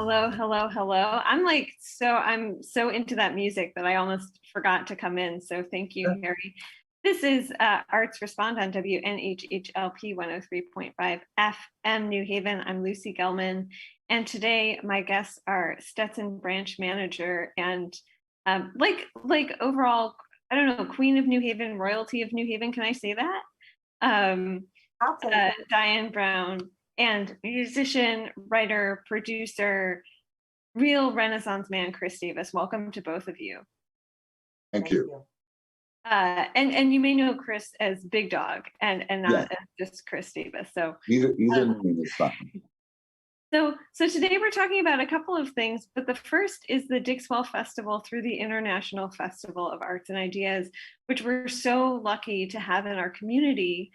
Hello, hello, hello. I'm so into that music that I almost forgot to come in. So thank you, Harry. This is Arts Respond on WNHHLP 103.5 FM New Haven. I'm Lucy Gellman. And today my guests are Stetson Branch Manager and overall, I don't know, Queen of New Haven, Royalty of New Haven. Can I say that? I'll take it. Diane Brown, and musician, writer, producer, real Renaissance man, Chris Davis. Welcome to both of you. Thank you. And you may know Chris as Big Dog and not as just Chris Davis. So Either name is fine. So today we're talking about a couple of things, but the first is the Dixwell Festival through the International Festival of Arts and Ideas, which we're so lucky to have in our community,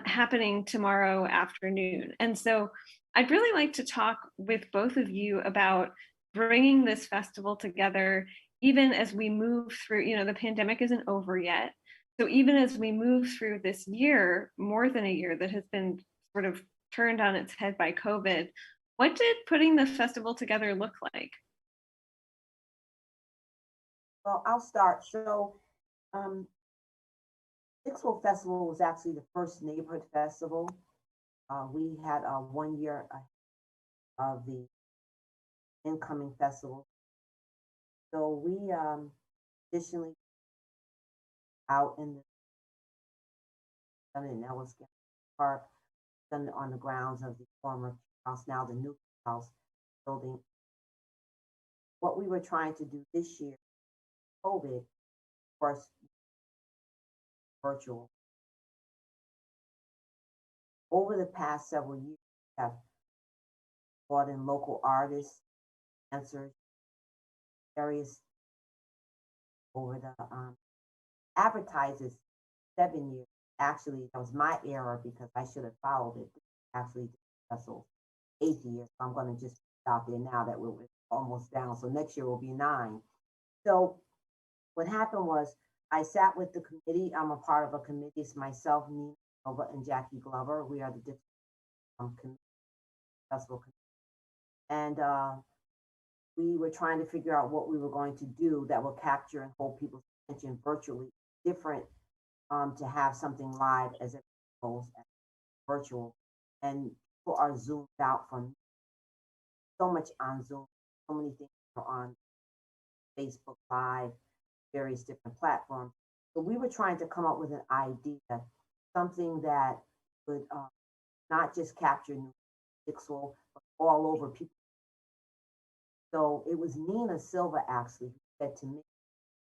happening tomorrow afternoon. And so I'd really like to talk with both of you about bringing this festival together, even as we move through, the pandemic isn't over yet. So even as we move through this year, more than a year that has been sort of turned on its head by COVID, what did putting the festival together look like? Well, I'll start. So, Dixwell Festival was actually the first neighborhood festival. We had 1 year of the incoming festival. So we additionally out in the done it in Ellis Park, done it on the grounds of the former house, now the new house building. What we were trying to do this year, COVID, of course, virtual. Over the past several years, we have brought in local artists, dancers, various over the advertisers 7 years. Actually, that was my error because I should have followed it. Actually, Dixwell 8th year, so I'm going to just put out there now that we're almost down. So next year will be 9. So what happened was I sat with the committee. I'm a part of a committee. It's myself, Nina Nova, and Jackie Glover. We are the festival committee. And we were trying to figure out what we were going to do that will capture and hold people's attention virtually. Different to have something live as it goes virtual. And people are zoomed out from so much on Zoom, so many things are on Facebook Live, various different platforms. So we were trying to come up with an idea, something that would not just capture Dixwell, but all over people. So it was Nina Silva actually who said to me,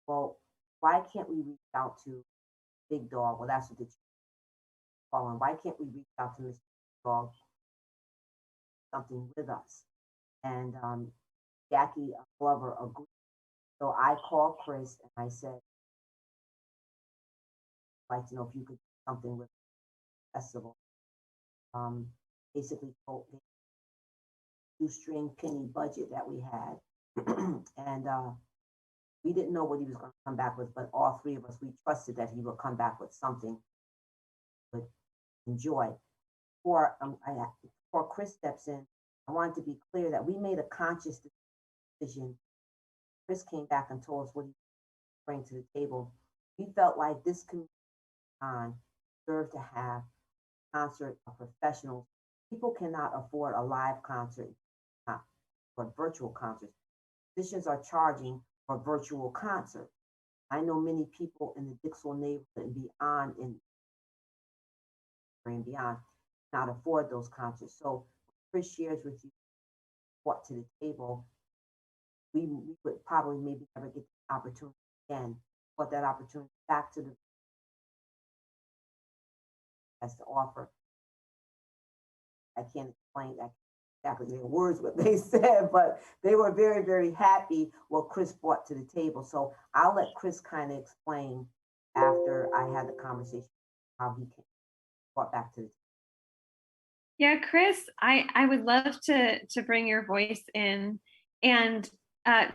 well, why can't we reach out to Big Dog? Well, that's what the call him. Why can't we reach out to Mr. Dog, something with us? And Jackie Glover agreed. So I called Chris and I said, I'd like to know if you could do something with the festival. Basically, shoestring penny budget that we had. And we didn't know what he was going to come back with, but all three of us, we trusted that he would come back with something we would enjoy. Before Chris steps in, I wanted to be clear that we made a conscious decision. Chris came back and told us what he bring to the table. We felt like this community deserved to have a concert of professionals. People cannot afford a live concert or virtual concerts. Musicians are charging for virtual concerts. I know many people in the Dixwell neighborhood and beyond not afford those concerts. So Chris shares with you what to the table. We would probably maybe never get the opportunity again, but that opportunity back to the has to offer. I can't explain that exactly their words what they said, but they were very, very happy what Chris brought to the table. So I'll let Chris kind of explain after I had the conversation how he brought back to the table. Yeah, Chris, I would love to bring your voice in and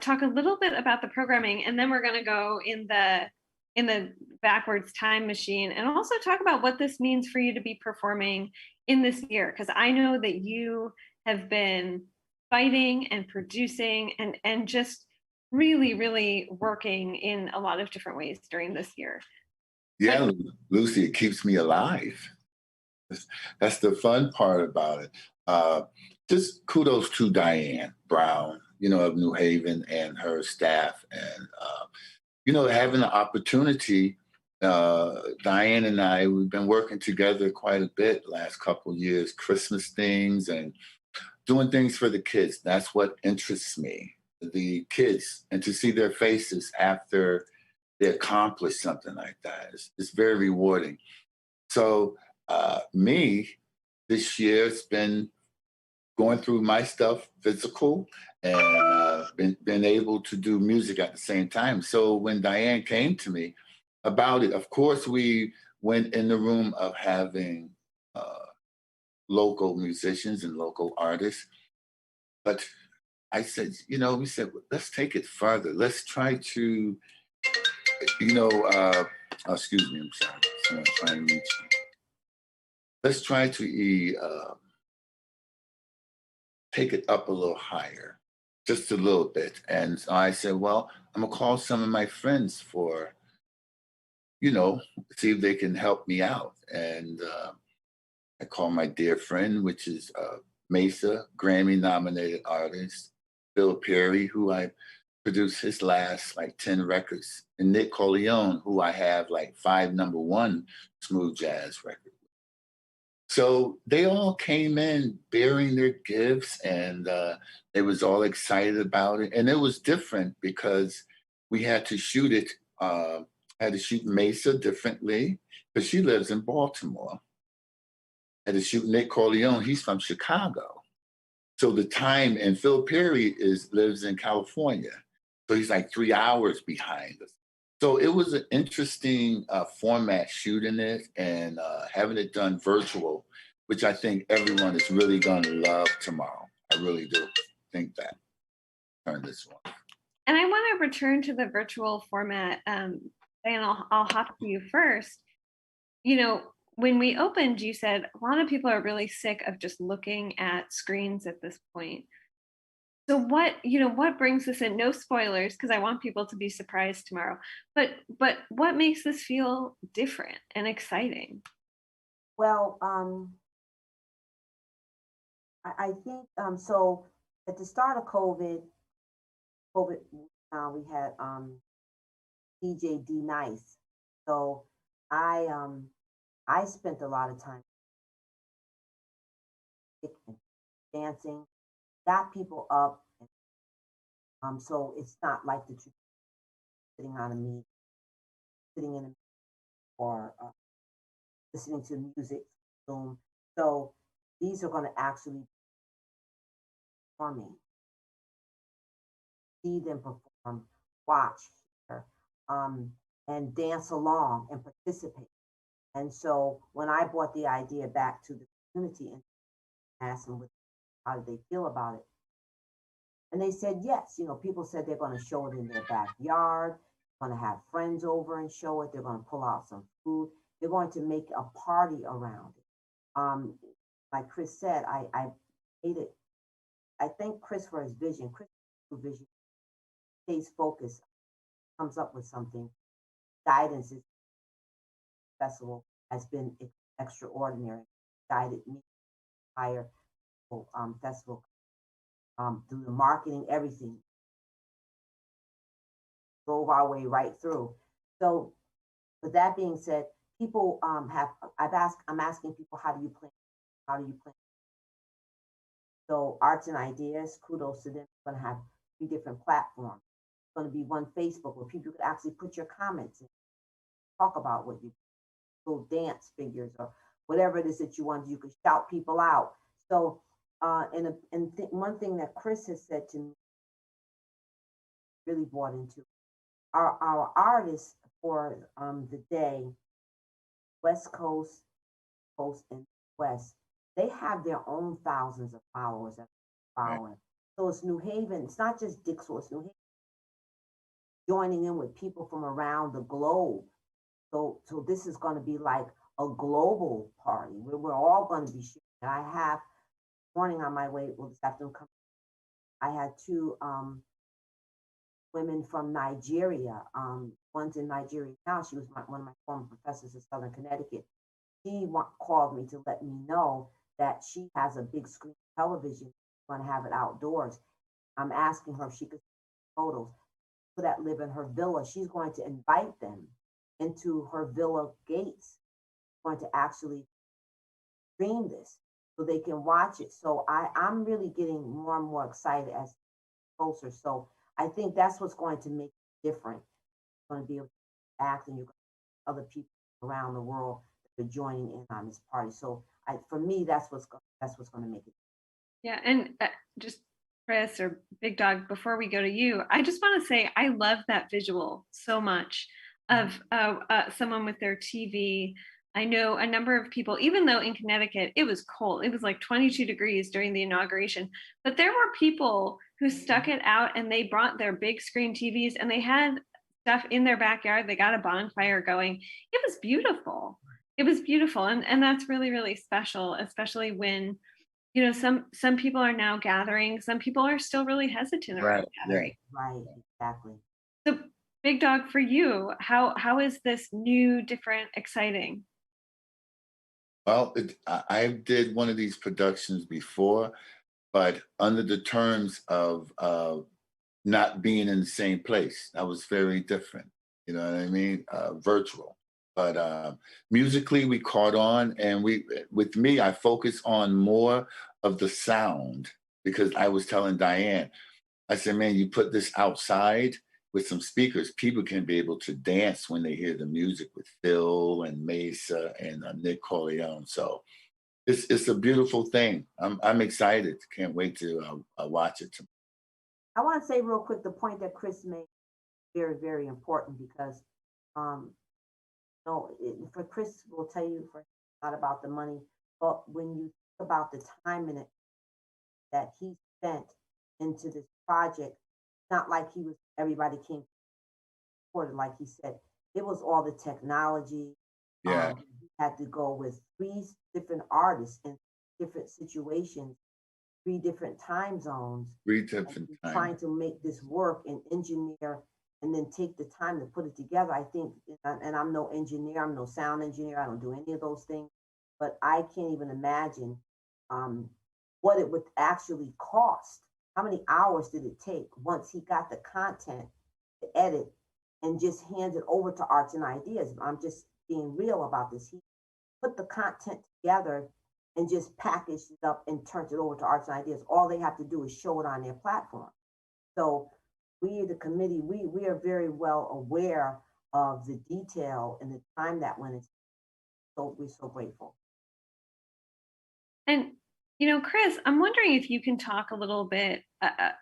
talk a little bit about the programming, and then we're going to go in the backwards time machine and also talk about what this means for you to be performing in this year, because I know that you have been fighting and producing and just really, really working in a lot of different ways during this year. Yeah, Lucy, it keeps me alive. That's the fun part about it. Uh, just kudos to Diane Brown, of New Haven and her staff. And, having the opportunity, Diane and I, we've been working together quite a bit last couple of years, Christmas things and doing things for the kids. That's what interests me, the kids, and to see their faces after they accomplish something like that. It's very rewarding. So me, this year, it's been going through my stuff physical and been able to do music at the same time. So when Diane came to me about it, of course, we went in the room of having local musicians and local artists. But I said, we said, well, let's take it further. Let's try to, excuse me, I'm sorry. Someone trying to reach me. Let's try to take it up a little higher, just a little bit. And so I said, well, I'm gonna call some of my friends for, see if they can help me out. And I called my dear friend, which is Mesa, Grammy nominated artist, Bill Perry, who I produced his last 10 records, and Nick Corleone, who I have 5 #1 smooth jazz records. So they all came in bearing their gifts, and they was all excited about it. And it was different because we had to shoot it. Had to shoot Mesa differently because she lives in Baltimore. Had to shoot Nick Corleone. He's from Chicago. So the time, and Phil Perry lives in California. So he's 3 hours behind us. So it was an interesting format shooting it and having it done virtual, which I think everyone is really going to love tomorrow. I really do think that. Turn this one. And I want to return to the virtual format. And I'll hop to you first. When we opened, you said a lot of people are really sick of just looking at screens at this point. So what brings this in? No spoilers, because I want people to be surprised tomorrow. But what makes this feel different and exciting? Well, I think so. At the start of COVID, we had DJ D Nice. So I spent a lot of time dancing, got people up. So it's not like the sitting on a meet, sitting in a or listening to music, Zoom. So these are going to actually performing, see them perform, watch, hear, and dance along and participate. And so when I brought the idea back to the community and asked them how did they feel about it, and they said yes. People said they're going to show it in their backyard, going to have friends over and show it. They're going to pull out some food. They're going to make a party around it. Like Chris said, I made it. I thank Chris for his vision. Chris' vision stays focused, comes up with something. Guidance is festival has been extraordinary. Guided me higher festival through the marketing, everything. Drove our way right through. So, with that being said, people I'm asking people, how do you plan? How do you plan? So, Arts and Ideas, kudos to them. We're going to have 3 different platforms. It's going to be one Facebook where people could actually put your comments in, talk about what you little dance figures or whatever it is that you want. You could shout people out. So, one thing that Chris has said to me, really bought into, our artists for the day, West Coast, and West, they have their own thousands of followers that are following. Right. So it's New Haven. It's not just Dixwell. It's New Haven joining in with people from around the globe. So this is going to be like a global party where we're all going to be sharing. And I have morning on my way. Well, this afternoon, I had two women from Nigeria. One's in Nigeria now. She was one of my former professors at Southern Connecticut. She called me to let me know that she has a big screen television. She's going to have it outdoors. I'm asking her if she could take photos. People that live in her villa, she's going to invite them into her villa gates. She's going to actually stream this so they can watch it. So I'm really getting more and more excited as it's closer. So I think that's what's going to make it different. You're going to be able to act, and you're going to have other people around the world that are joining in on this party. So for me, that's what's going to make it. Yeah, and just Chris or Big Dog, before we go to you, I just want to say I love that visual so much of someone with their TV. I know a number of people, even though in Connecticut it was cold, it was like 22 degrees during the inauguration, but there were people who stuck it out and they brought their big screen TVs and they had stuff in their backyard. They got a bonfire going. It was beautiful. It was beautiful. And that's really, really special, especially when, you know, some people are now gathering. Some people are still really hesitant around gathering. Right, exactly. So Big Dog, for you, how is this new, different, exciting? Well, I did one of these productions before, but under the terms of not being in the same place. That was very different. You know what I mean? Virtual. But musically, we caught on, and with me, I focus on more of the sound because I was telling Diane, I said, man, you put this outside with some speakers, people can be able to dance when they hear the music with Phil and Mesa and Nick Corleone. So it's a beautiful thing. I'm excited. Can't wait to watch it. I want to say real quick the point that Chris made very, very important because, for Chris will tell you for not about the money, but when you think about the time in it that he spent into this project, not like everybody came forward, like he said, it was all the technology. Yeah. He had to go with 3 different artists in different situations, 3 different time zones. 3 different times. Trying to make this work and engineer and then take the time to put it together. I think, and I'm no engineer, I'm no sound engineer, I don't do any of those things, but I can't even imagine what it would actually cost. How many hours did it take once he got the content to edit and just hand it over to Arts and Ideas? I'm just being real about this. He put the content together and just packaged it up and turned it over to Arts and Ideas. All they have to do is show it on their platform. So we, the committee, we are very well aware of the detail and the time that went into. So we're so grateful. And you know, Chris, I'm wondering if you can talk a little bit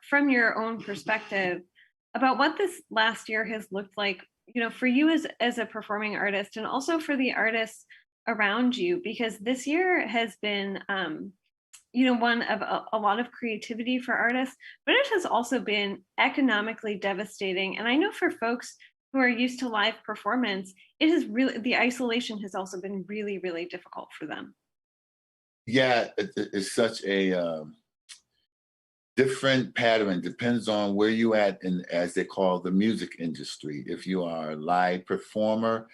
from your own perspective about what this last year has looked like, you know, for you as a performing artist and also for the artists around you, because this year has been, you know, one of a lot of creativity for artists, but it has also been economically devastating. And I know for folks who are used to live performance, it has really, the isolation has also been really, really difficult for them. Yeah, it's such a different pattern. Depends on where you at in, as they call the music industry. If you are a live performer,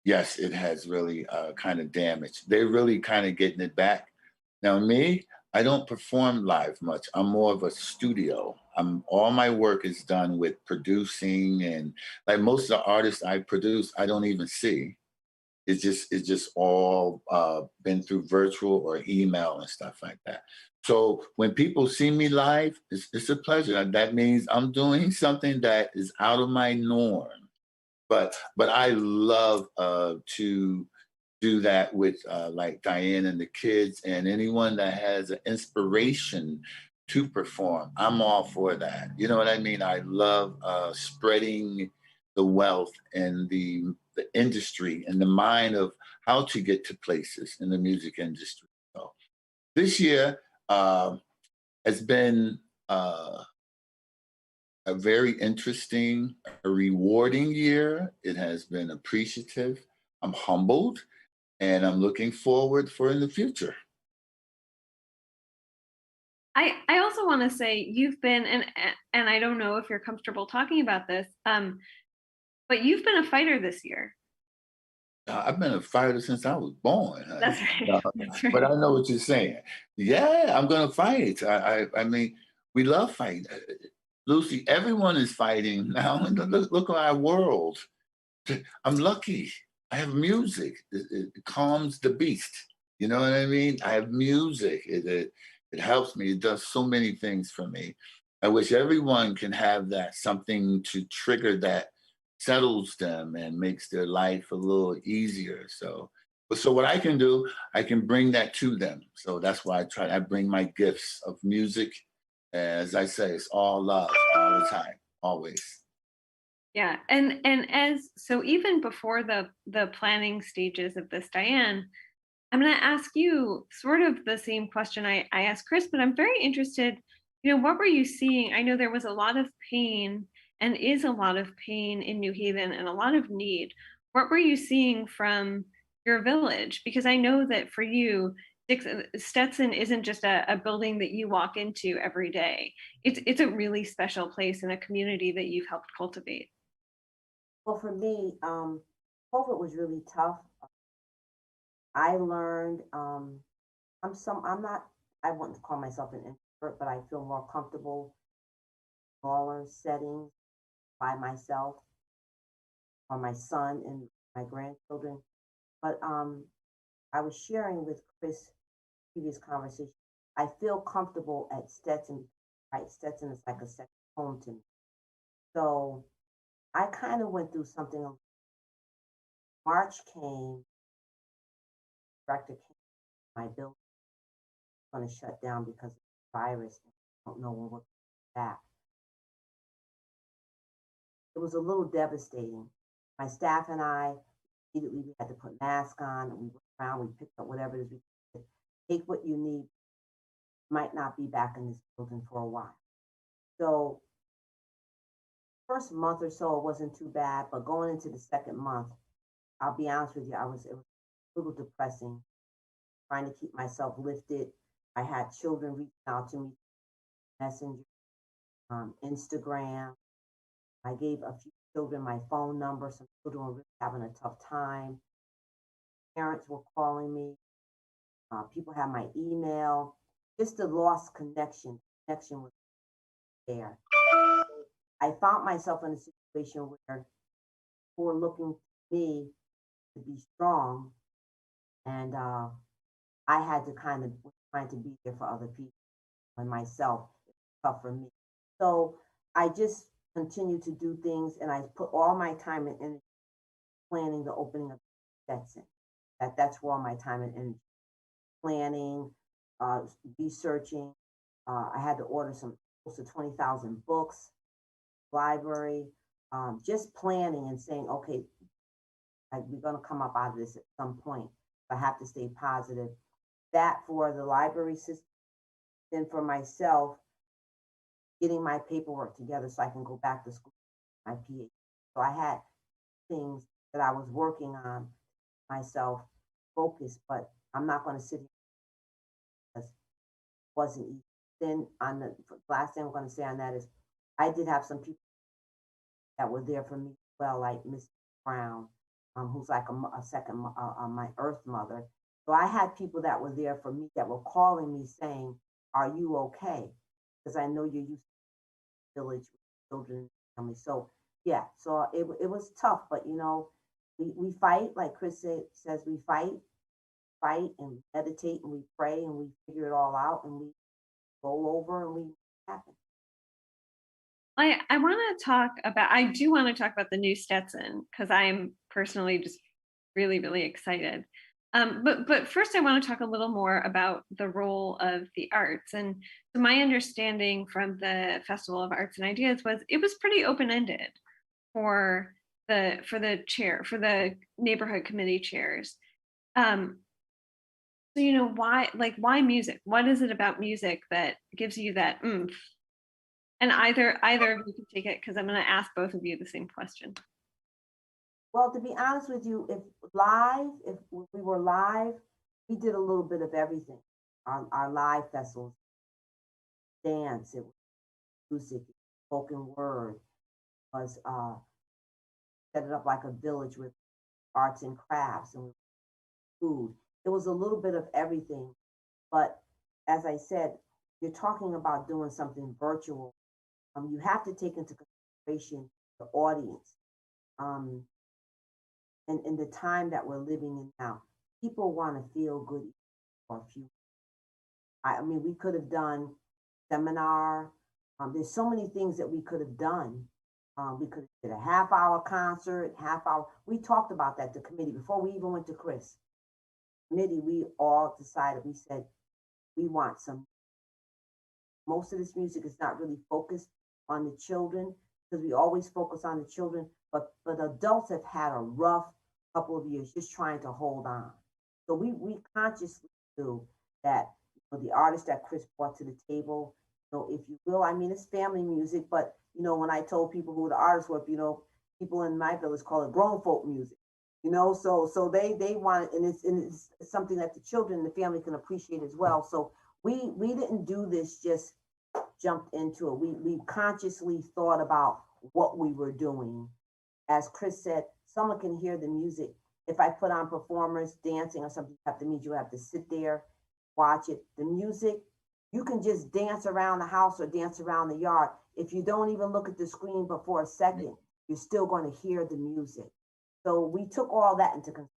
yes, it has really kind of damaged. They're really kind of getting it back. Now, me, I don't perform live much. I'm more of a studio. All my work is done with producing, and like most of the artists I produce, I don't even see. It's just all been through virtual or email and stuff like that. So when people see me live, it's a pleasure. That means I'm doing something that is out of my norm. But I love to do that with like Diane and the kids and anyone that has an inspiration to perform. I'm all for that. You know what I mean? I love spreading the wealth and the industry and the mind of how to get to places in the music industry. So this year has been a very interesting, a rewarding year. It has been appreciative. I'm humbled, and I'm looking forward for in the future. I also want to say you've been, and I don't know if you're comfortable talking about this, but you've been a fighter this year. I've been a fighter since I was born, That's honey. right. Uh, That's but I right. know what you're saying. Yeah, I'm gonna fight. I mean, we love fighting. Lucy, everyone is fighting now. And look at our world. I'm lucky. I have music. It calms the beast. You know what I mean? I have music. It helps me. It does so many things for me. I wish everyone can have that, something to trigger that settles them and makes their life a little easier. So what I can do, I can bring that to them. So that's why I bring my gifts of music. As I say, it's all love all the time, always. Yeah, and as so even before the planning stages of this, Diane, I'm going to ask you sort of the same question I asked Chris, but I'm very interested, what were you seeing? I know there was a lot of pain and is a lot of pain in New Haven and a lot of need. What were you seeing from your village? Because I know that for you, Stetson isn't just a building that you walk into every day. It's a really special place and a community that you've helped cultivate. Well, for me, COVID was really tough. I learned, I'm not, I wouldn't call myself an introvert, but I feel more comfortable in smaller settings by myself or my son and my grandchildren. But I was sharing with Chris previous conversation. I feel comfortable at Stetson, right? Stetson is like a second home to me. So I kind of went through something. March came, director came to my building, going to shut down because of the virus. I don't know when we'll be back. It was a little devastating. My staff and I immediately we had to put masks on, and we went around, we picked up whatever it is we could. Take what you need. Might not be back in this building for a while. So first month or so it wasn't too bad, but going into the second month, I'll be honest with you, it was a little depressing, trying to keep myself lifted. I had children reaching out to me, Messenger, Instagram. I gave a few children my phone number. Some children were really having a tough time. Parents were calling me. People had my email. Just the lost connection. Connection was there. I found myself in a situation where people were looking to me to be strong, and I had to kind of trying to be there for other people and myself. It's tough for me. So I just continued to do things, and I put all my time and energy planning the opening of Stetson. That's where all my time and energy planning, researching. I had to order some close to 20,000 books, library, just planning and saying, okay, we're going to come up out of this at some point. I have to stay positive. That for the library system, then for myself, getting my paperwork together so I can go back to school, my PhD. So I had things that I was working on myself, focused, but I'm not going to sit here because it wasn't easy. Then on the last thing I'm going to say on that is I did have some people that were there for me as well, like Miss Brown, who's like a second, my Earth mother. So I had people that were there for me that were calling me saying, "Are you okay?" Because I know you're used to village with children and family. So yeah, so it was tough, but we fight like says we fight and meditate and we pray and we figure it all out and we roll over and we happen. I do want to talk about the new Stetson because I'm personally just really, really excited. But first, I want to talk a little more about the role of the arts. And so my understanding from the Festival of Arts and Ideas was it was pretty open-ended for the neighborhood committee chairs. Um, so why music? What is it about music that gives you that oomph? And either of you can take it because I'm going to ask both of you the same question. Well, to be honest with you, if we were live, we did a little bit of everything on our live festivals. dance, it was music, spoken word, was set it up like a village with arts and crafts and food. It was a little bit of everything. But as I said, you're talking about doing something virtual. You have to take into consideration the audience. Um, and in the time that we're living in now, people want to feel good for a few. I mean, we could have done seminar. There's so many things that we could have done. We could have did a half-hour concert, half hour. We talked about that, the committee, before we even went to Chris. Committee, we all decided, we said, we want some. Most of this music is not really focused on the children, because we always focus on the children, but adults have had a rough couple of years just trying to hold on. So we consciously do that. The artist that Chris brought to the table, if you will, I mean, it's family music, but when I told people who the artists were, people in my village call it grown folk music, so they want it, and it's something that the children and the family can appreciate as well. So we didn't do this just jumped into it. We consciously thought about what we were doing. As Chris said, someone can hear the music. If I put on performers dancing or something, you have to sit there, watch it. The music, you can just dance around the house or dance around the yard. If you don't even look at the screen but for a second, you're still going to hear the music. So we took all that into consideration.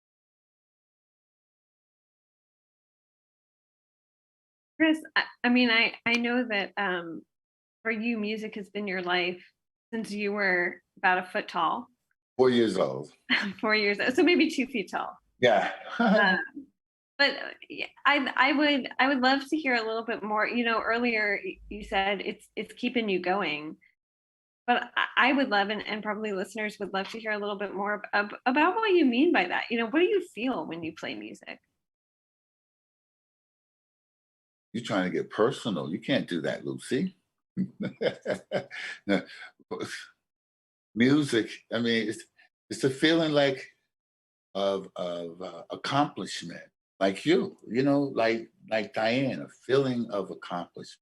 Chris, I mean, I know that for you, music has been your life since you were about a foot tall. 4 years old. 4 years, so maybe 2 feet tall. Yeah. But I would love to hear a little bit more. Earlier you said it's keeping you going, but I would love, and probably listeners would love to hear a little bit more about what you mean by that. What do you feel when you play music? You're trying to get personal. You can't do that, Lucy. No. Music, I mean, it's a feeling like of accomplishment, like like Diane, a feeling of accomplishment.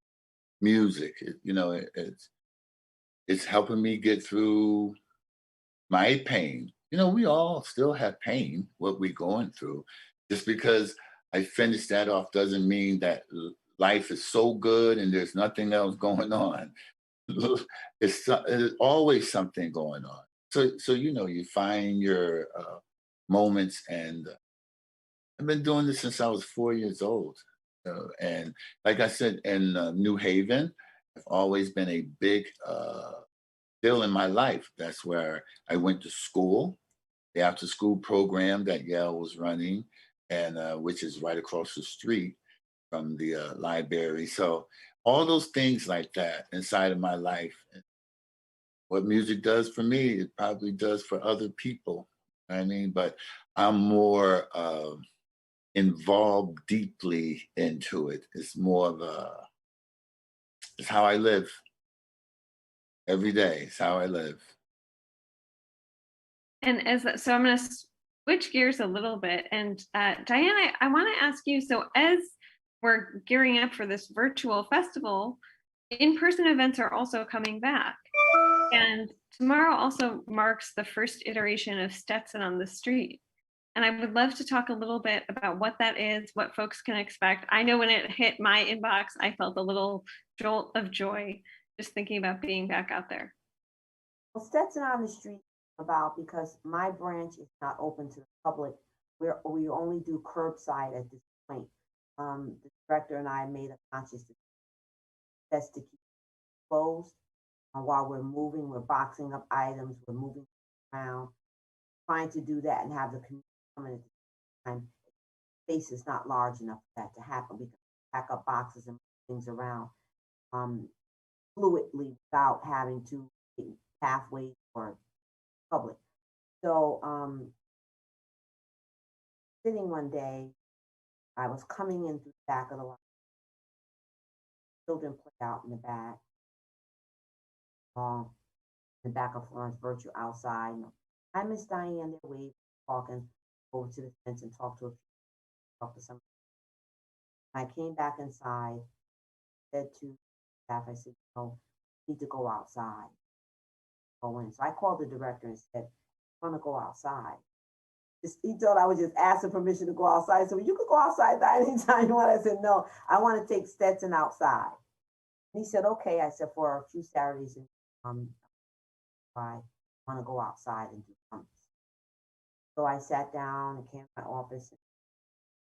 Music, it's helping me get through my pain. We all still have pain, what we're going through. Just because I finished that off doesn't mean that life is so good and there's nothing else going on. There's always something going on. So you find your moments, and I've been doing this since I was 4 years old. And like I said, in New Haven, I've always been a big deal in my life. That's where I went to school, the after school program that Yale was running, and which is right across the street from the library. So all those things like that inside of my life. What music does for me, it probably does for other people. I mean, but I'm more involved deeply into it. It's more of it's how I live every day. It's how I live. And so I'm going to switch gears a little bit. And Diane, I want to ask you, so as we're gearing up for this virtual festival, in-person events are also coming back. And tomorrow also marks the first iteration of Stetson on the Street. And I would love to talk a little bit about what that is, what folks can expect. I know when it hit my inbox, I felt a little jolt of joy just thinking about being back out there. Well, Stetson on the Street about, because my branch is not open to the public. We only do curbside at this point. The director and I made a conscious decision to keep it closed. While we're moving, we're boxing up items, we're moving around, trying to do that and have the community come in at the time. Space is not large enough for that to happen. We can pack up boxes and move things around fluidly without having to take pathways for public. So sitting one day, I was coming in through the back of the line. Children play out in the back. In the back of Florence Virtue outside. I Miss Diane, they're waving, talking over to the fence and talk to some. I came back inside, said to staff. I said, need to go outside. Go in. So I called the director and said, I want to go outside. He thought I was just asking permission to go outside. So you could go outside anytime you want. I said, no, I want to take Stetson outside. And he said, okay. I said, for a few Saturdays, I want to go outside and do something. So I sat down and came to my office and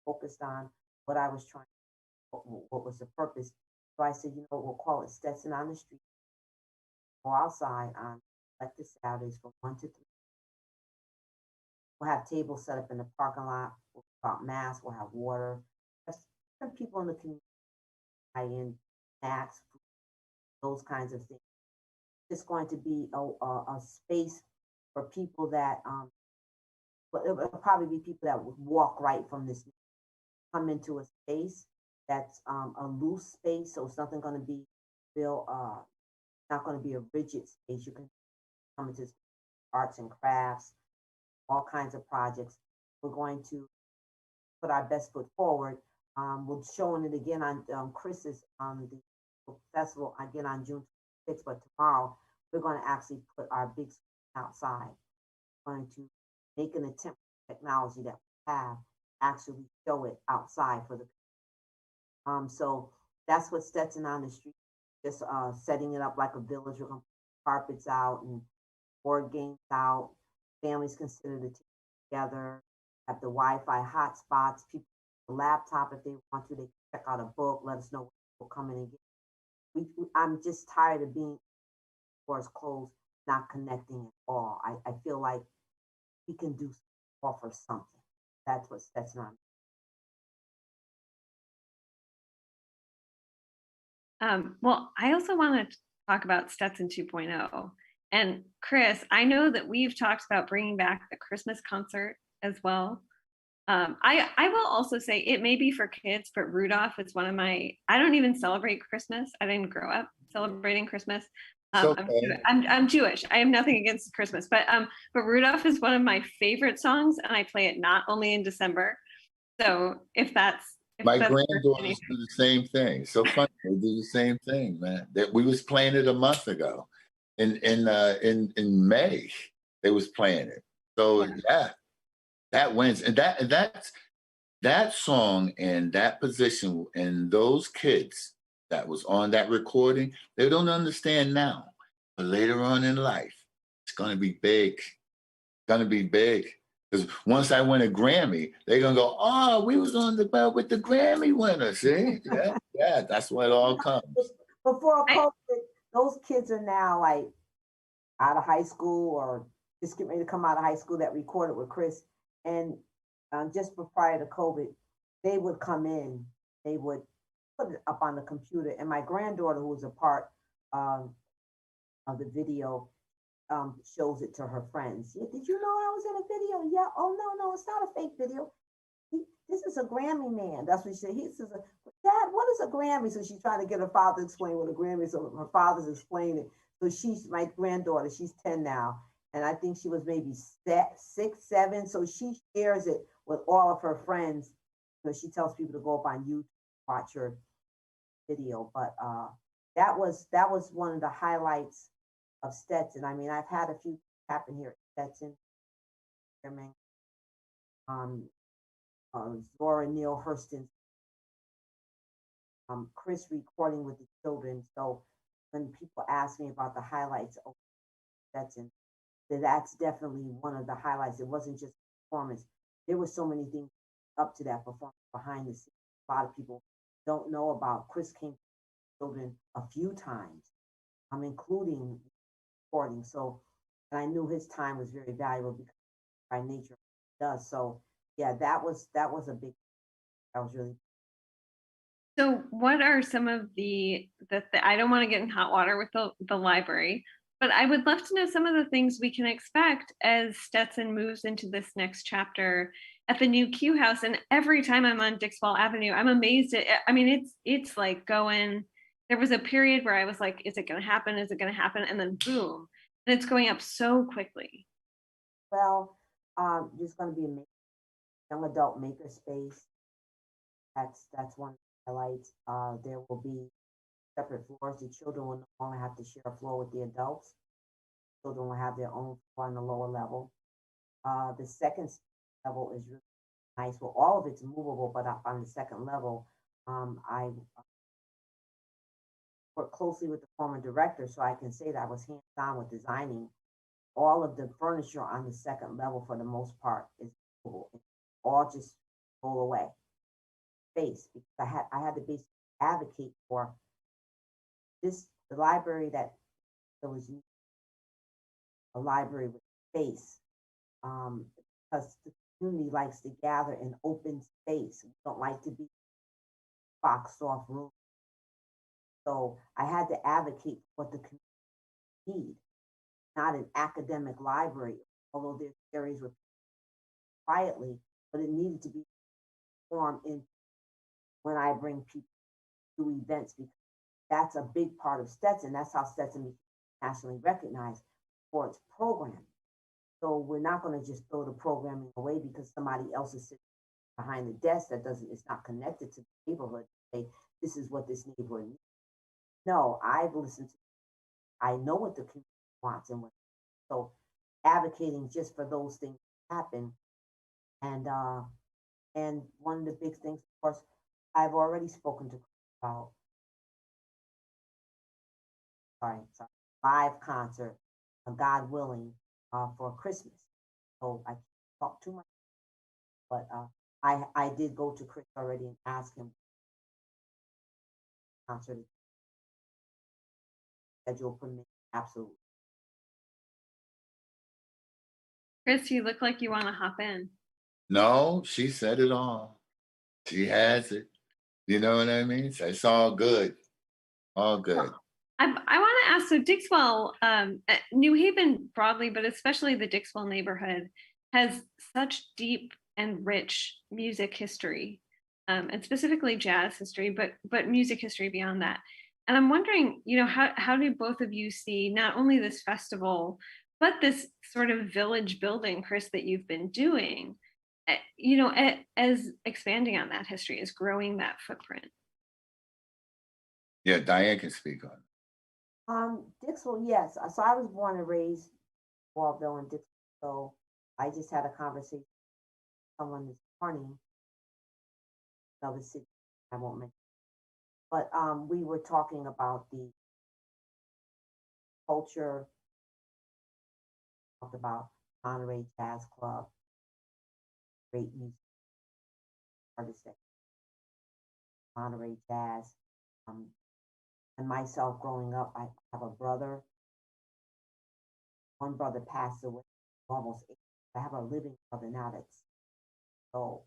focused on what I was trying, what was the purpose. So I said, we'll call it Stetson on the Street. Go outside on elected Saturdays from 1 to 3. We'll have tables set up in the parking lot. We'll have masks. We'll have water. Some people in the community buy in snacks, food, those kinds of things. It's going to be a space for people that, it'll probably be people that would walk right from this, come into a space that's a loose space. So it's nothing going to be real, not going to be a rigid space. You can come into arts and crafts, all kinds of projects. We're going to put our best foot forward. We're showing it again on Chris's the festival again on June 6th, but tomorrow we're going to actually put our big screen outside. We're going to make an attempt with technology that we have, actually show it outside for the so that's what Stetson on the Street, just setting it up like a village. We're going to put carpets out and board games out. Families consider to take together, have the Wi-Fi hotspots, people have a laptop if they want to, they can check out a book, let us know what people come in and get. I'm just tired of being doors closed, not connecting at all. I feel like we can offer something. That's what Stetson on. Well, I also want to talk about Stetson 2.0. And Chris, I know that we've talked about bringing back the Christmas concert as well. I will also say it may be for kids, but Rudolph is one of I don't even celebrate Christmas. I didn't grow up celebrating Christmas. Okay. I'm Jewish. I have nothing against Christmas, but Rudolph is one of my favorite songs, and I play it not only in December. So if my granddaughters do the same thing. So funny, they do the same thing, man. That we was playing it a month ago, in May, they was playing it. So yeah, that wins, and that song and that position and those kids that was on that recording, they don't understand now, but later on in life, it's gonna be big. It's gonna be big. Because once I win a Grammy, they're gonna go, oh, we was on the belt with the Grammy winner. See? Yeah, that's what it all comes. Before COVID, those kids are now like out of high school or just getting ready to come out of high school that recorded with Chris. And just prior to COVID, they would come in, they would put it up on the computer. And my granddaughter, who was a part of the video, shows it to her friends. Yeah, did you know I was in a video? Yeah. Oh no, it's not a fake video. This is a Grammy man. That's what she said. He says, Dad, what is a Grammy? So she's trying to get her father to explain what a Grammy is. So her father's explaining it. So she's my granddaughter. She's 10 now, and I think she was maybe 6, 7. So she shares it with all of her friends. So she tells people to go up on YouTube, watch her video. But that was one of the highlights of Stetson. I mean, I've had a few happen here at Stetson. Zora Neale Hurston, Chris recording with the children. So when people ask me about the highlights of Stetson, that's definitely one of the highlights. It wasn't just performance. There were so many things up to that performance behind the scenes. A lot of people don't know about Chris came to children a few times, including recording. So, and I knew his time was very valuable because by nature he does. So yeah, that was a big, that was really. So what are some of the I don't want to get in hot water with the library, but I would love to know some of the things we can expect as Stetson moves into this next chapter at the new Q House. And every time I'm on Dixwell Avenue, I'm amazed at, I mean, it's like going, there was a period where I was like, is it going to happen? Is it going to happen? And then boom, and it's going up so quickly. Well, there's going to be a young adult maker space. That's one of the highlights. There will be separate floors. The children will no longer have to share a floor with the adults. Children will have their own floor on the lower level. The second level is really nice. Well, all of it's movable, but up on the second level, I work closely with the former director, so I can say that I was hands-on with designing. All of the furniture on the second level, for the most part, is movable. It all just roll away. Space, because I had to basically advocate for this, the library that there was a library with space, because the community likes to gather in open space. We don't like to be boxed off rooms. So I had to advocate for what the community need, not an academic library, although there's areas where quietly, but it needed to be formed in when I bring people to events, because that's a big part of Stetson. That's how Stetson became nationally recognized for its programming. So we're not going to just throw the programming away because somebody else is sitting behind the desk that doesn't, it's not connected to the neighborhood. Say, this is what this neighborhood needs. No, I've listened to, I know what the community wants and what, so advocating just for those things happen. And one of the big things, of course, I've already spoken to about, sorry, live concert, God willing, for Christmas. So I can't talk too much, but I did go to Chris already and ask him concert schedule for me. Absolutely. Chris, you look like you want to hop in. No, she said it all. She has it. You know what I mean? So it's all good. All good. I want to ask, so Dixwell, New Haven broadly, but especially the Dixwell neighborhood, has such deep and rich music history, and specifically jazz history, but music history beyond that. And I'm wondering, how do both of you see not only this festival, but this sort of village building, Chris, that you've been doing, as expanding on that history, as growing that footprint? Yeah, Diane can speak on it. Dixwell, yes. So I was born and raised in Wallville and Dixwell. So I just had a conversation with someone this morning, another city I won't mention. But we were talking about the culture, talked about Monterey Jazz Club, great music artists at Monterey Jazz. And myself growing up, I have a brother. One brother passed away almost 8. I have a living brother now that's so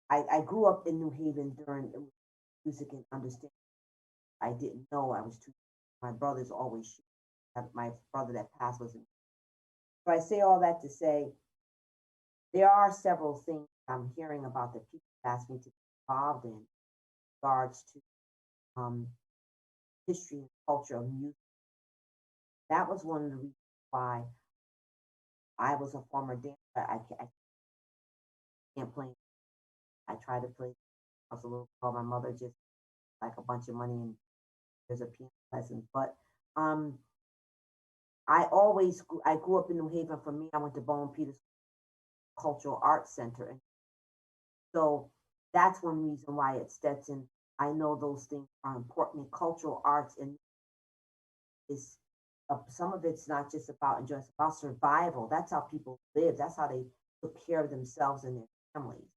I grew up in New Haven during music and understanding. I didn't know I was too. My brother's always my brother that passed was in. So I say all that to say there are several things I'm hearing about that people ask me to be involved in regards to history and culture of music. That was one of the reasons why I was a former dancer. I can't play. I tried to play. I was a little girl. My mother just like a bunch of money and there's a piano lesson. But I grew up in New Haven. For me, I went to Bowen Peters Cultural Arts Center, and so that's one reason why it's Stetson. I know those things are important. Cultural arts and is some of it's not just about enjoying, it's about survival. That's how people live. That's how they took care of themselves and their families,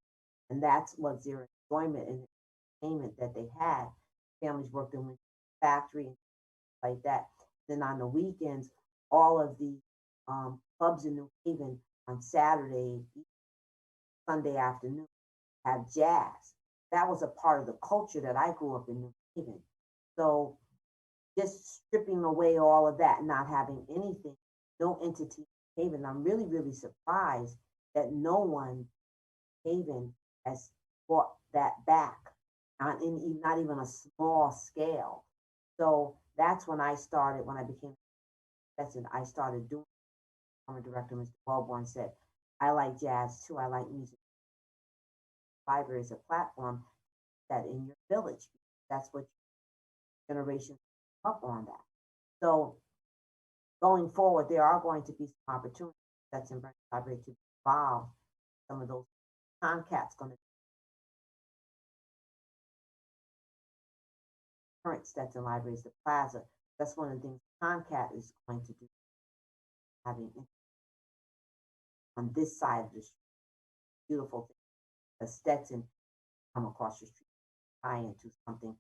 and that's what their enjoyment and entertainment that they had. Families worked in the factory and like that. Then on the weekends, all of the clubs in New Haven on Saturday, Sunday afternoon have jazz. That was a part of the culture that I grew up in New Haven. So just stripping away all of that, not having anything, no entity in Haven. I'm really, really surprised that no one in Haven has brought that back, not even a small scale. So that's when I started, when I became Stetson, I started doing. Former director, Mr. Wellborn, said, I like jazz too. I like music. Library is a platform. that in your village. That's what generations up on that. So going forward, there are going to be some opportunities that's in Branch Library to evolve some of those. Tomcat's going to current Stetson Library is the plaza. That's one of the things Tomcat is going to do, having on this side of the street. Beautiful thing. The Stetson come across the street, tie into something.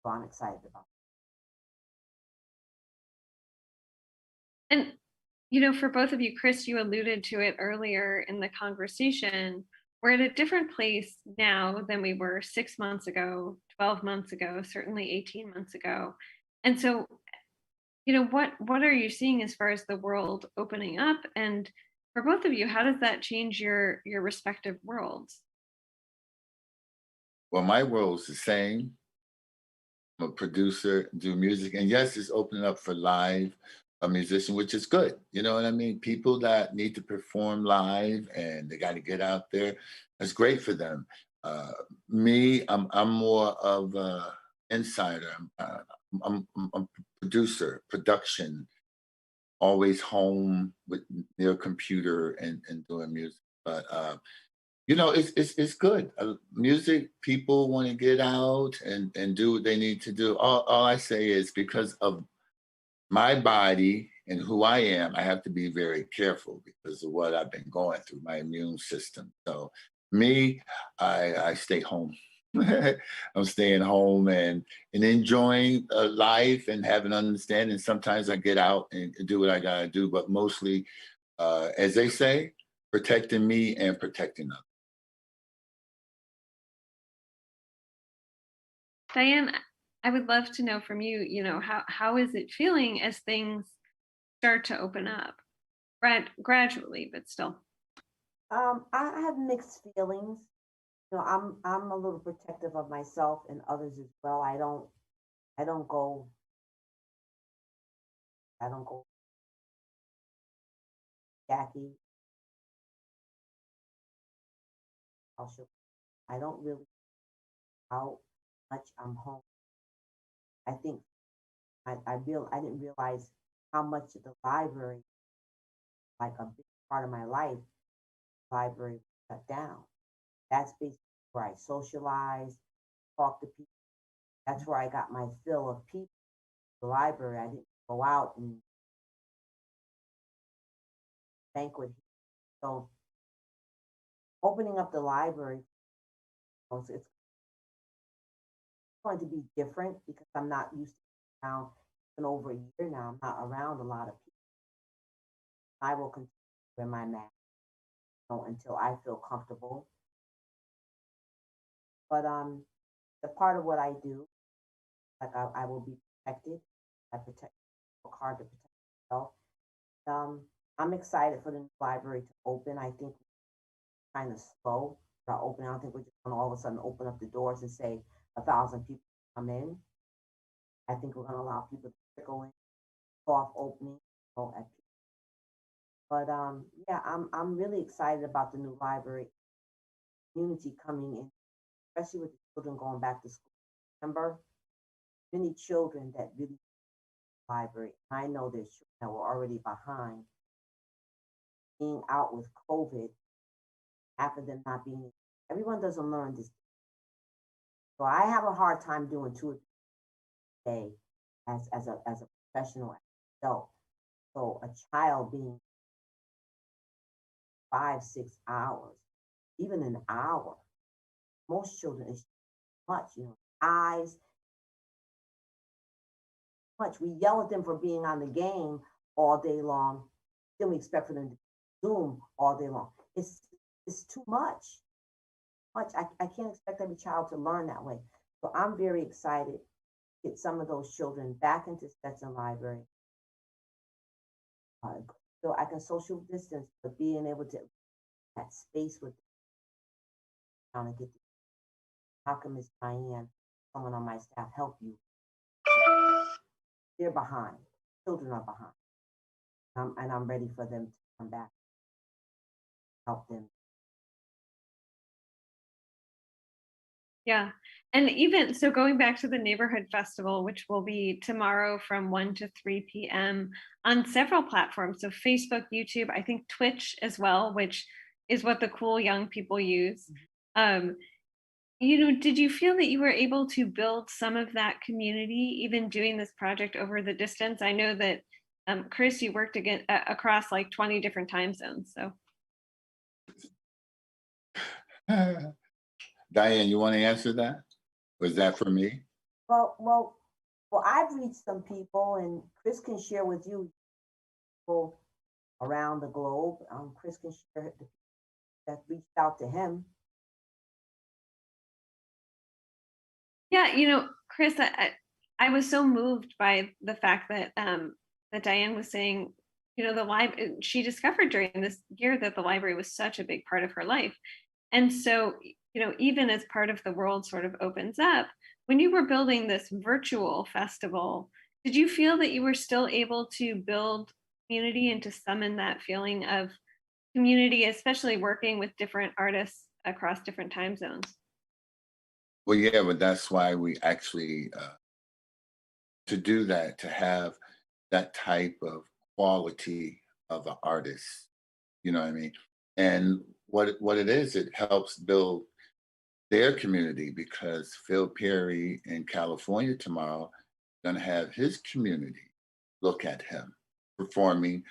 So I'm excited about it. And for both of you, Chris, you alluded to it earlier in the conversation. We're at a different place now than we were 6 months ago, 12 months ago, certainly 18 months ago. And so, what are you seeing as far as the world opening up? And for both of you, how does that change your respective worlds? Well, my world's the same. I'm a producer, do music, and yes, it's opening up for live a musician, which is good. You know what I mean? People that need to perform live and they got to get out there. That's great for them. Me, I'm more of a insider. I'm a producer, production, always home with their computer and doing music. But it's good. Music, people want to get out and do what they need to do. All I say is because of my body and who I am, I have to be very careful because of what I've been going through, my immune system. So me, I stay home. I'm staying home and enjoying life and having understanding. Sometimes I get out and do what I gotta do, but mostly, as they say, protecting me and protecting others. Diane, I would love to know from you, how is it feeling as things start to open up gradually, but still? I have mixed feelings. I'm a little protective of myself and others as well. I don't go I don't go Jackie. I don't really out much. I'm home. I think I didn't realize how much the library, like a big part of my life, library shut down. That's basically where I socialize, talk to people. That's where I got my fill of people. The library. I didn't go out and banquet. So opening up the library, it's going to be different because I'm not used to now. It's been over a year now. I'm not around a lot of people. I will continue to wear my mask until I feel comfortable. But the part of what I do, like I will be protected. I work hard to protect myself. I'm excited for the new library to open. I think we're kind of slow about opening. I don't think we're just going to all of a sudden open up the doors and say 1,000 people come in. I think we're going to allow people to trickle in, soft opening, but yeah, I'm really excited about the new library community coming in, especially with the children going back to school in September. Many children that really library. I know there's children that were already behind being out with COVID, half of them not being. Everyone doesn't learn this. So I have a hard time doing 2 a day as a professional adult. So a child being 5, 6 hours, even an hour, most children is much, eyes, much. We yell at them for being on the game all day long. Then we expect for them to Zoom all day long. It's too much. I can't expect every child to learn that way. So I'm very excited to get some of those children back into Stetson Library. So I can social distance, but being able to that space with them and get how can Miss Diane, someone on my staff, help you? They're behind. Children are behind. And I'm ready for them to come back, help them Yeah. And even so, going back to the neighborhood festival, which will be tomorrow from 1 to 3 p.m. on several platforms. So, Facebook, YouTube, I think Twitch as well, which is what the cool young people use. Um, did you feel that you were able to build some of that community, even doing this project over the distance? I know that, Chris, you worked again across like 20 different time zones. So, Diane, you want to answer that? Was that for me? Well, well, well, I've reached some people, and Chris can share with you people around the globe. Chris can share the people that reached out to him. yeah, Chris, I was so moved by the fact that that Diane was saying, the library, she discovered during this year that the library was such a big part of her life. And so, even as part of the world sort of opens up, when you were building this virtual festival, did you feel that you were still able to build community and to summon that feeling of community, especially working with different artists across different time zones? Well, yeah, but that's why we actually to do that, to have that type of quality of an artist. You know what I mean? And what it is, it helps build their community because Phil Perry in California tomorrow gonna have his community look at him performing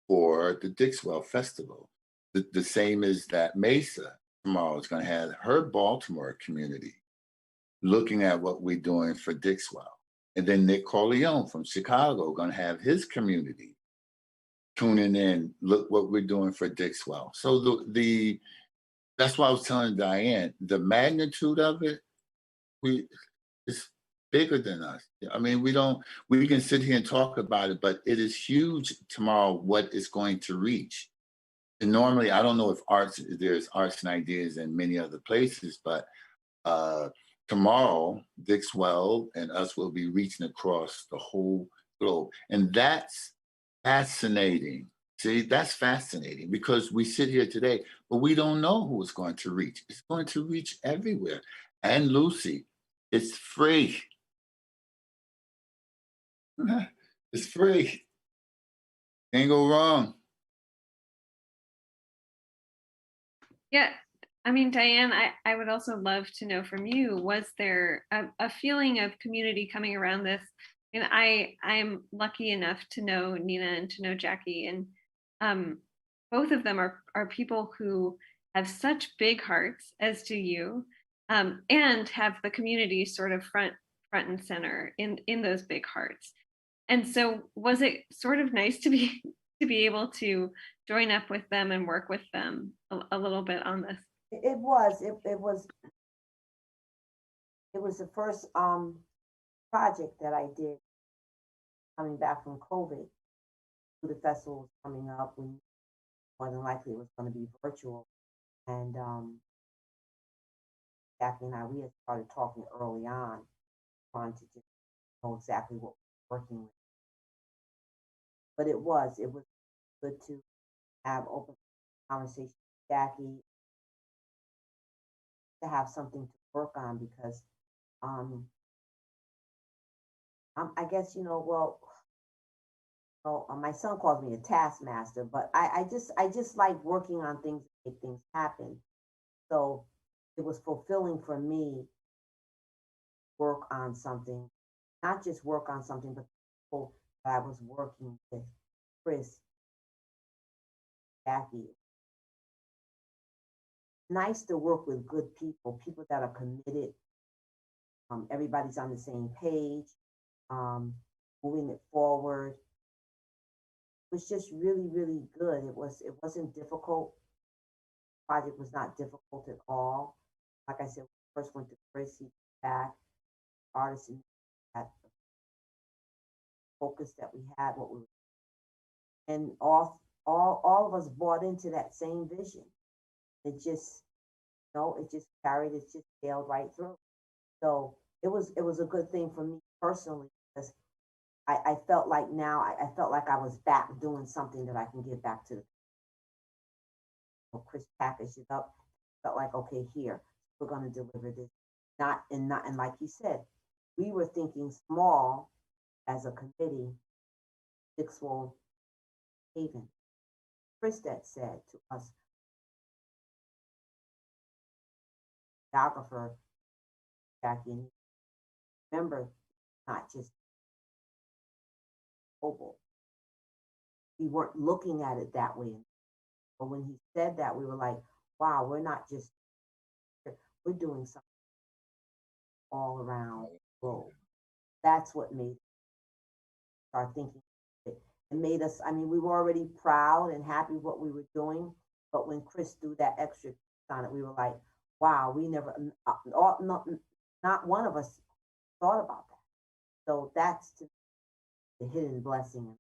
for the Dixwell Festival. The same as that Mesa tomorrow is gonna have her Baltimore community looking at what we're doing for Dixwell. And then Nick Corleone from Chicago gonna have his community tuning in, look what we're doing for Dixwell. So the that's why I was telling Diane, the magnitude of it, we it's bigger than us. I mean, we can sit here and talk about it, but it is huge tomorrow what it's going to reach. And normally I don't know if there's arts and ideas in many other places, but uh tomorrow Dixwell and us will be reaching across the whole globe. And that's fascinating. See, that's fascinating because we sit here today, but we don't know who it's going to reach. It's going to reach everywhere. And Lucy, it's free. It's free. Can't go wrong. Yeah. I mean, Diane, I would also love to know from you, was there a feeling of community coming around this? And I'm lucky enough to know Nina and to know Jackie, and um, both of them are people who have such big hearts, as do you, and have the community sort of front and center in those big hearts. And so was it sort of nice to be to be able to join up with them and work with them a little bit on this? It was the first project that I did coming back from COVID. The festival was coming up. We more than likely it was going to be virtual, and Jackie and we had started talking early on, trying to just know exactly what we were working with. But it was good to have open conversation with Jackie, to have something to work on because um, I guess my son calls me a taskmaster, but I just like working on things to make things happen. So it was fulfilling for me to work on something, not just work on something, but people that I was working with, Chris, Jackie. Nice to work with good people, people that are committed. Everybody's on the same page, um, moving it forward. It was just really, really good. It wasn't difficult. The project was not difficult at all. Like I said, we first went to Chris, he back, artists, and that focus that we had, what we were, and all of us bought into that same vision. It just, it just carried, it just sailed right through. So it was a good thing for me personally because I felt like now I felt like I was back doing something that I can give back to the Chris packaged it up. Felt like, okay, here we're going to deliver this. Not, and like you said, we were thinking small as a committee, Dixwell Haven. Christet said to us, geographer Jackie, remember, not just global. We weren't looking at it that way. But when he said that, we were like, wow, we're not just, we're doing something all around the globe. That's what made us start thinking. It made us, I mean, we were already proud and happy with what we were doing. But when Chris threw that extra on it, we were like, wow, we never, not one of us thought about that. So that's the hidden blessing.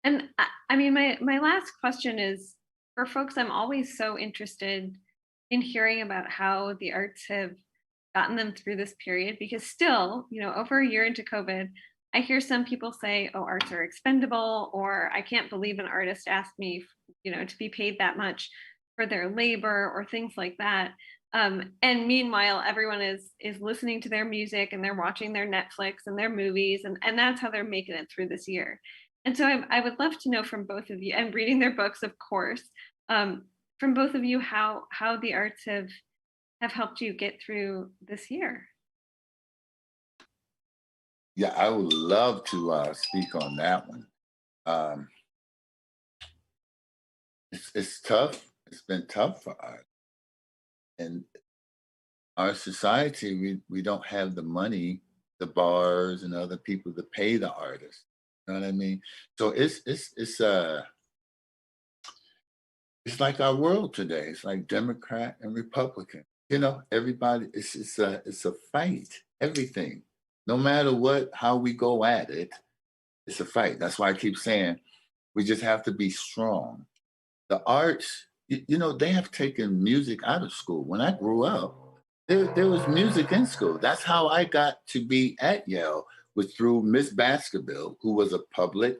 And I mean, my last question is for folks. I'm always so interested in hearing about how the arts have gotten them through this period, because still, over a year into COVID, I hear some people say, oh, arts are expendable, or I can't believe an artist asked me, to be paid that much for their labor, or things like that. And meanwhile, everyone is listening to their music, and they're watching their Netflix and their movies, and that's how they're making it through this year. And so I would love to know from both of you, and reading their books, of course, from both of you, how the arts have helped you get through this year. Yeah, I would love to speak on that one. It's tough. It's been tough for art. And our society, we don't have the money, the bars and other people to pay the artists. You know what I mean? So it's like our world today. It's like Democrat and Republican. Everybody. It's a fight. Everything, no matter how we go at it, it's a fight. That's why I keep saying we just have to be strong. The arts, they have taken music out of school. When I grew up, there was music in school. That's how I got to be at Yale, was through Miss Baskerville, who was a public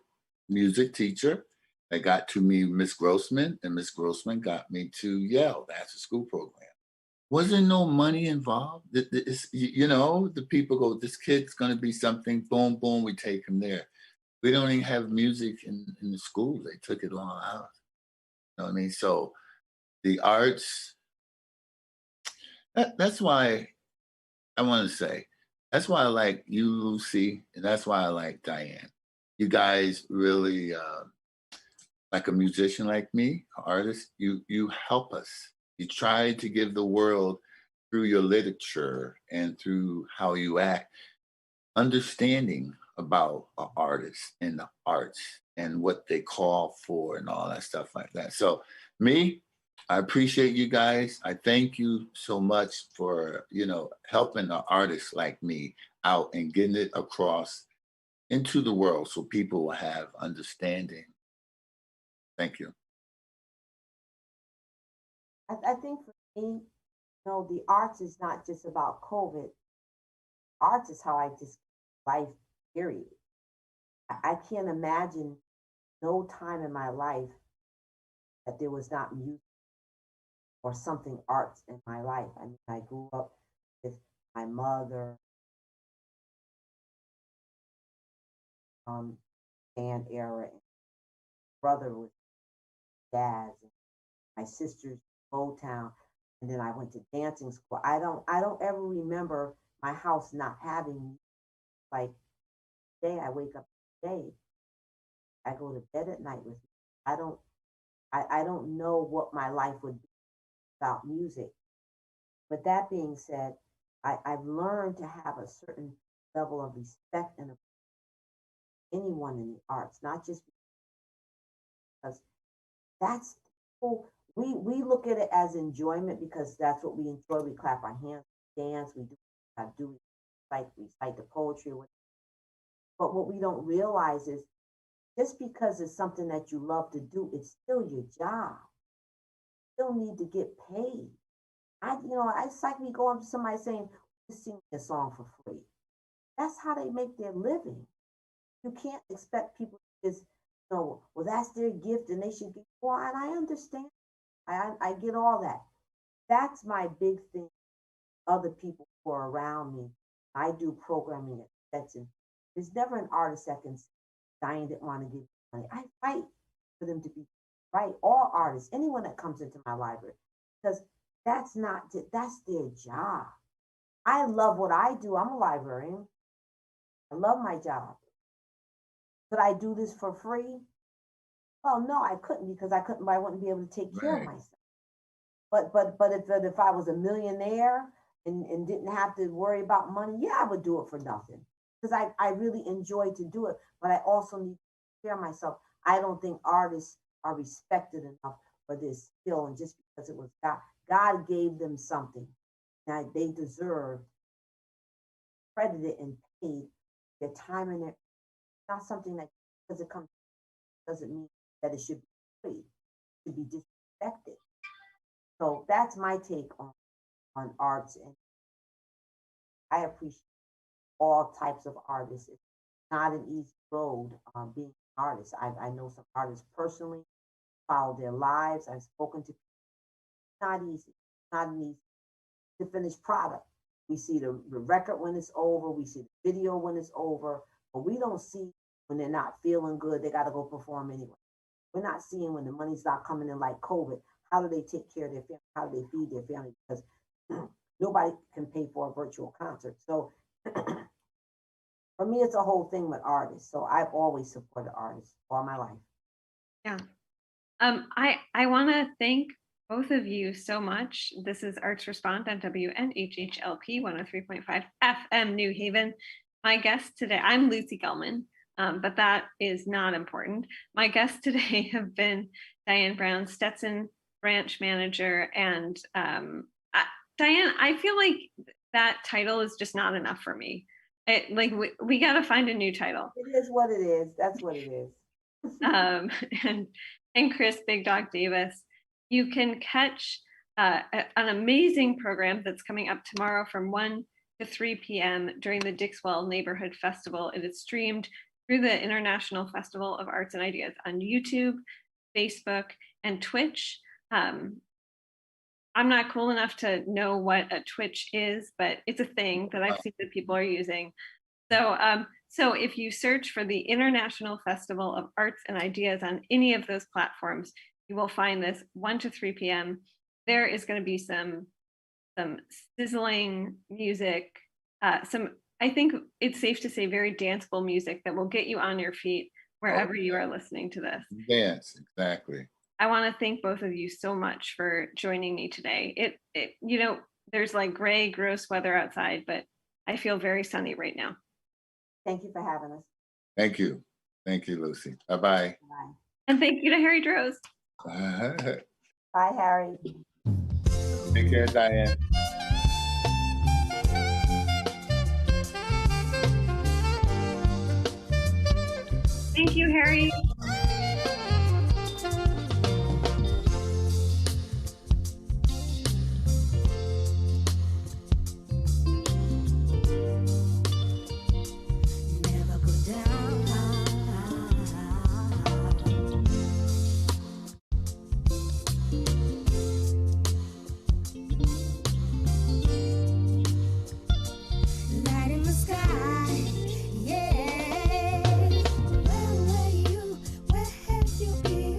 music teacher. That got to me Miss Grossman, and Miss Grossman got me to Yale, the after school program. Wasn't no money involved. The people go, this kid's going to be something, boom, boom, we take him there. We don't even have music in the schools. They took it all out. You know what I mean? So the arts, that's why I want to say, that's why I like you, Lucy, and that's why I like Diane. You guys really, like a musician like me, an artist, you help us. You try to give the world, through your literature and through how you act, understanding about an artist and the arts and what they call for and all that stuff like that. So I appreciate you guys. I thank you so much for, helping an artist like me out and getting it across into the world so people will have understanding. Thank you. I think for me, the arts is not just about COVID. Arts is how I just life, period. I can't imagine no time in my life that there was not music or something arts in my life. I mean, I grew up with my mother, band era, and brother was jazz, and my sister's Motown, and then I went to dancing school. I don't ever remember my house not having, like, day I wake up today, I go to bed at night with. I don't know what my life would be without music. But that being said, I've learned to have a certain level of respect and anyone in the arts, not just because that's we look at it as enjoyment because that's what we enjoy. We clap our hands, we dance, we recite the poetry. But what we don't realize is just because it's something that you love to do, it's still your job. You still need to get paid. It's like we go up to somebody saying, sing a song for free. That's how they make their living. You can't expect people to just, well, that's their gift and they should get more. And I understand. I get all that. that's my big thing. Other people who are around me, I do programming at Stetson. There's never an artist that can say, Diane didn't want to give me money. I fight for them to be right. All artists, anyone that comes into my library, because that's their job. I love what I do. I'm a librarian. I love my job. Could I do this for free? Well, no, I couldn't because I wouldn't be able to take care of myself. But if I was a millionaire and didn't have to worry about money, yeah, I would do it for nothing. Because I really enjoy to do it, but I also need to take care of myself. I don't think artists are respected enough for their skill, and just because it was God gave them something that they deserve, credited and paid their time and their, not something that because it comes doesn't mean that it should be free, it should be disrespected. So that's my take on arts, and I appreciate all types of artists. It's not an easy road being an artist. I know some artists personally, follow their lives. I've spoken to people. It's not easy. It's not an easy to finish product. We see the record when it's over. We see the video when it's over. But we don't see when they're not feeling good, they got to go perform anyway. We're not seeing when the money's not coming in like COVID. How do they take care of their family? How do they feed their family? Because nobody can pay for a virtual concert. So for me, it's a whole thing with artists. So I've always supported artists all my life. Yeah. I want to thank both of you so much. This is Arts Respond on WNHHLP 103.5 FM New Haven. My guest today, I'm Lucy Gellman, but that is not important. My guests today have been Diane Brown, Stetson branch manager, and Diane, I feel like that title is just not enough for me. We got to find a new title. It is what it is. That's what it is. And Chris Big Dog Davis, you can catch an amazing program that's coming up tomorrow from 1 to 3 p.m. during the Dixwell Neighborhood Festival. It is streamed through the International Festival of Arts and Ideas on YouTube, Facebook, and Twitch. I'm not cool enough to know what a Twitch is, but it's a thing that I've seen that people are using. So if you search for the International Festival of Arts and Ideas on any of those platforms, you will find this 1 to 3 p.m. There is going to be some sizzling music, I think it's safe to say very danceable music that will get you on your feet wherever you are listening to this. Dance, exactly. I want to thank both of you so much for joining me today. There's like gray, gross weather outside, but I feel very sunny right now. Thank you for having us. Thank you. Thank you, Lucy. Bye-bye. Bye. And thank you to Harry Droz. Bye, Harry. Take care, Diane. Thank you, Harry.